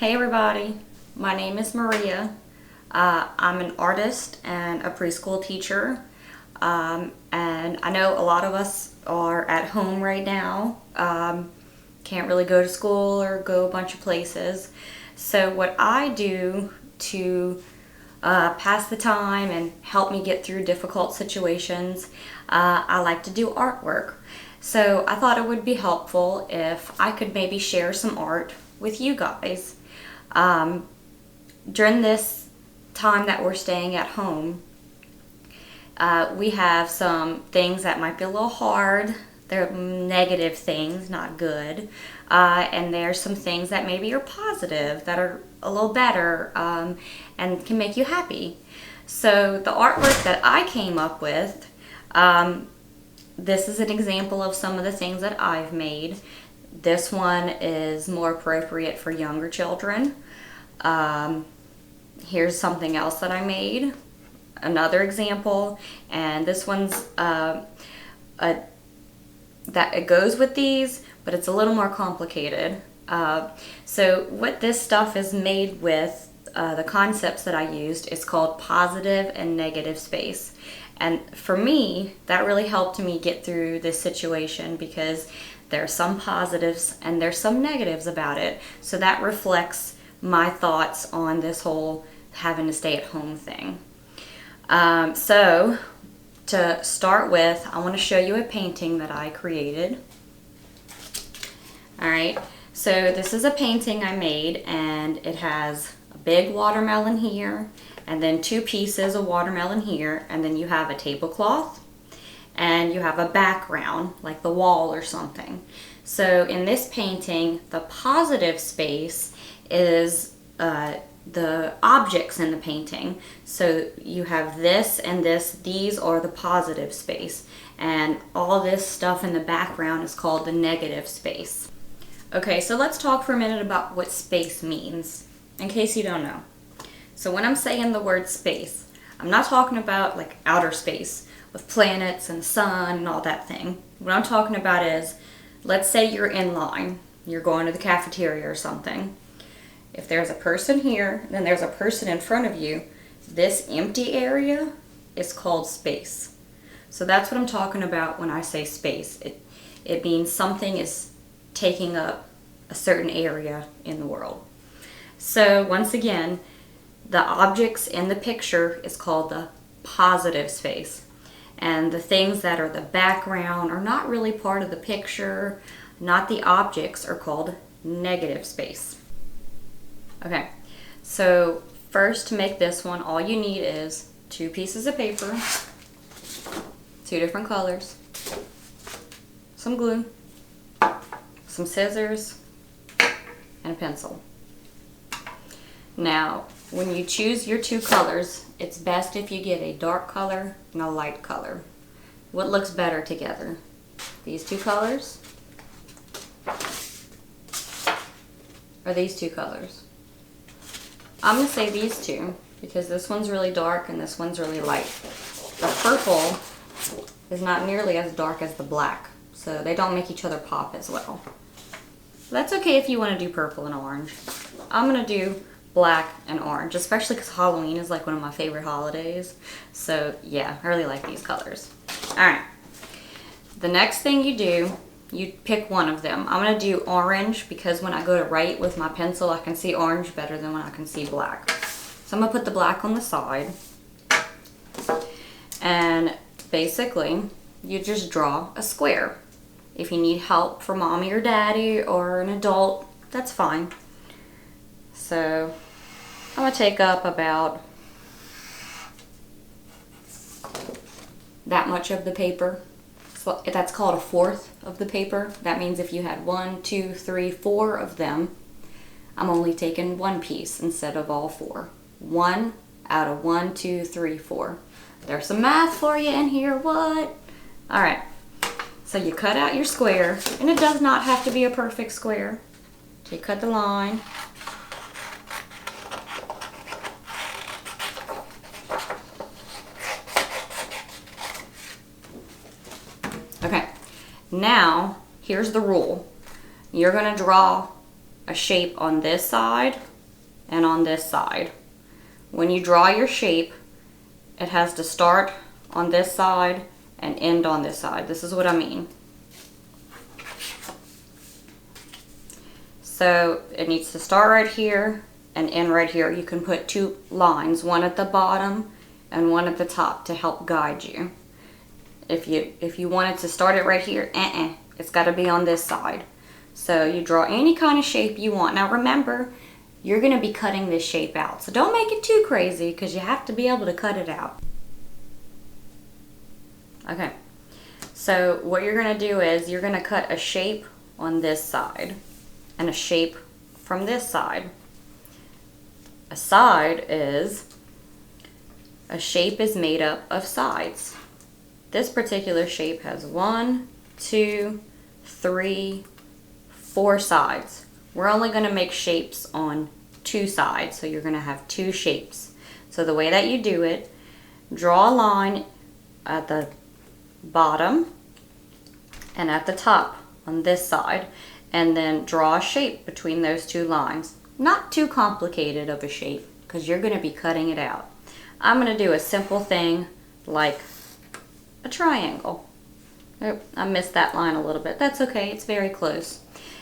Hey everybody, my name is Maria. I'm an artist and a preschool teacher, and I know a lot of us are at home right now, can't really go to school or go a bunch of places. So what I do to pass the time and help me get through difficult situations, I like to do artwork. So I thought it would be helpful if I could maybe share some art with you guys. During this time that we're staying at home, we have some things that might be a little hard. They're negative things, not good. And there's some things that maybe are positive, that are a little better, and can make you happy. So the artwork that I came up with, this is an example of some of the things that I've made. This one is more appropriate for younger children. Here's something else that I made, another example, and this one's that it goes with these, but it's a little more complicated. So what this stuff is made with, the concepts that I used, is called positive and negative space. And for me, that really helped me get through this situation because there's some positives and there's some negatives about it. So that reflects my thoughts on this whole having to stay at home thing. So to start with, I want to show you a painting that I created. Alright, so this is a painting I made, and it has a big watermelon here, and then two pieces of watermelon here, and then you have a tablecloth, and you have a background, like the wall or something. So in this painting, the positive space is the objects in the painting. So you have this and this, these are the positive space, and all this stuff in the background is called the negative space. Okay, so let's talk for a minute about what space means, in case you don't know. So when I'm saying the word space, I'm not talking about like outer space with planets and the sun and all that thing. What I'm talking about is, let's say you're in line, you're going to the cafeteria or something. If there's a person here, then there's a person in front of you, this empty area is called space. So that's what I'm talking about when I say space. It means something is taking up a certain area in the world. So once again, the objects in the picture is called the positive space. And the things that are the background are not really part of the picture, not the objects, are called negative space. Okay, so first, to make this one, all you need is two pieces of paper, two different colors, some glue, some scissors, and a pencil. Now, when you choose your two colors, it's best if you get a dark color and a light color. What looks better together? These two colors or these two colors? I'm going to say these two because this one's really dark and this one's really light. The purple is not nearly as dark as the black, so they don't make each other pop as well. That's okay if you want to do purple and orange. I'm going to do black and orange, especially because Halloween is like one of my favorite holidays. So yeah, I really like these colors. Alright, the next thing you do, you pick one of them. I'm going to do orange because when I go to write with my pencil, I can see orange better than when I can see black. So I'm going to put the black on the side. And basically, you just draw a square. If you need help from mommy or daddy or an adult, that's fine. So I'm going to take up about that much of the paper. So that's called a fourth of the paper. That means if you had 1, 2, 3, 4 of them, I'm only taking one piece instead of all four. 1 out of 1, 2, 3, 4. There's some math for you in here, what? Alright, so you cut out your square, and it does not have to be a perfect square. So you cut the line. Okay, now here's the rule. You're going to draw a shape on this side and on this side. When you draw your shape, it has to start on this side and end on this side. This is what I mean. So it needs to start right here and end right here. You can put two lines, one at the bottom and one at the top to help guide you. If you wanted to start it right here, it's got to be on this side. So you draw any kind of shape you want. Now remember, you're going to be cutting this shape out. So don't make it too crazy because you have to be able to cut it out. Okay, so what you're going to do is you're going to cut a shape on this side and a shape from this side. A side is, a shape is made up of sides. This particular shape has 1, 2, 3, 4 sides. We're only going to make shapes on 2 sides, so you're going to have 2 shapes. So the way that you do it, draw a line at the bottom and at the top on this side, and then draw a shape between those 2 lines. Not too complicated of a shape because you're going to be cutting it out. I'm going to do a simple thing like a triangle. Oh, I missed that line a little bit. That's okay, it's very close.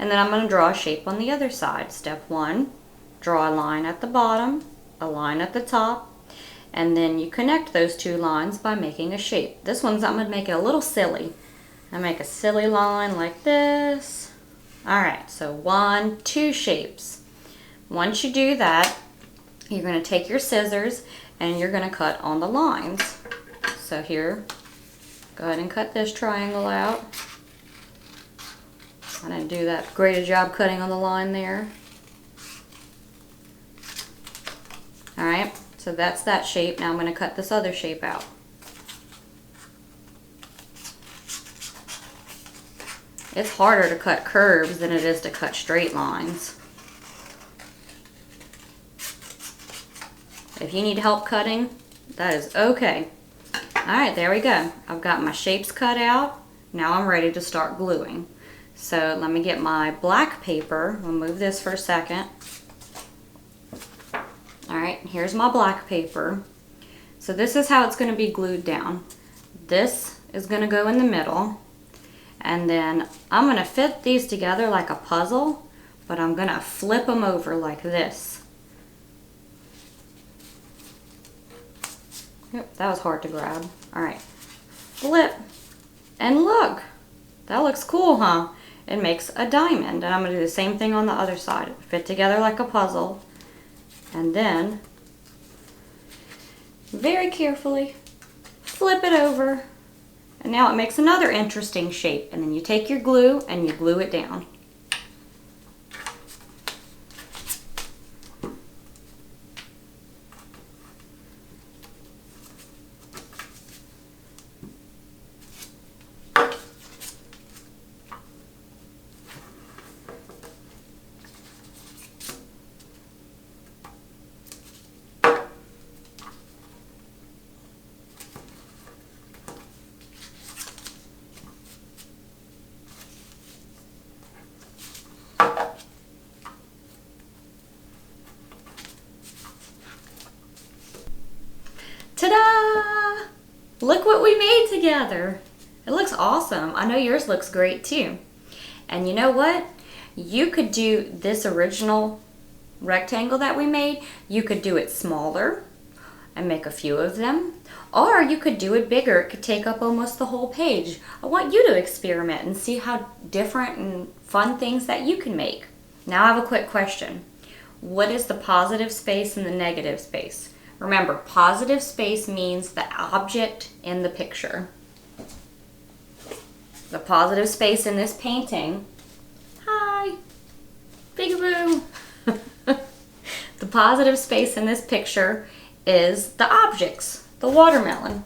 And then I'm going to draw a shape on the other side. Step 1, draw a line at the bottom, a line at the top, and then you connect those 2 lines by making a shape. This one's, I'm going to make it a little silly. I make a silly line like this. Alright, so 1, 2 shapes. Once you do that, you're going to take your scissors and you're going to cut on the lines. So here, go ahead and cut this triangle out. I didn't do that great a job cutting on the line there. Alright, so that's that shape. Now I'm going to cut this other shape out. It's harder to cut curves than it is to cut straight lines. If you need help cutting, that is okay. Alright, there we go. I've got my shapes cut out. Now I'm ready to start gluing. So let me get my black paper. I'll move this for a second. Alright, here's my black paper. So this is how it's going to be glued down. This is going to go in the middle. And then I'm going to fit these together like a puzzle, but I'm going to flip them over like this. Yep, that was hard to grab. Alright, flip, and look, that looks cool, huh? It makes a diamond, and I'm going to do the same thing on the other side. Fit together like a puzzle, and then, very carefully, flip it over, and now it makes another interesting shape, and then you take your glue and you glue it down. Ta-da! Look what we made together. It looks awesome. I know yours looks great too. And you know what? You could do this original rectangle that we made. You could do it smaller and make a few of them. Or you could do it bigger. It could take up almost the whole page. I want you to experiment and see how different and fun things that you can make. Now I have a quick question. What is the positive space and the negative space? Remember, positive space means the object in the picture. The positive space in this painting, hi, peekaboo. The positive space in this picture is the objects, the watermelon.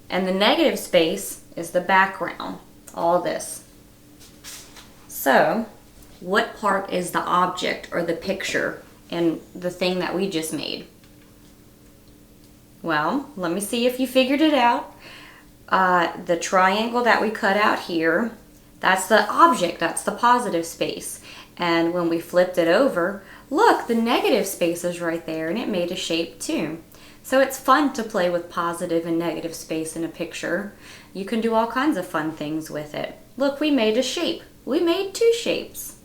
And the negative space is the background, all this. So, what part is the object or the picture in the thing that we just made? Well, let me see if you figured it out. The triangle that we cut out here, that's the object, that's the positive space. And when we flipped it over, look, the negative space is right there, and it made a shape too. So it's fun to play with positive and negative space in a picture. You can do all kinds of fun things with it. Look, we made a shape. We made two shapes.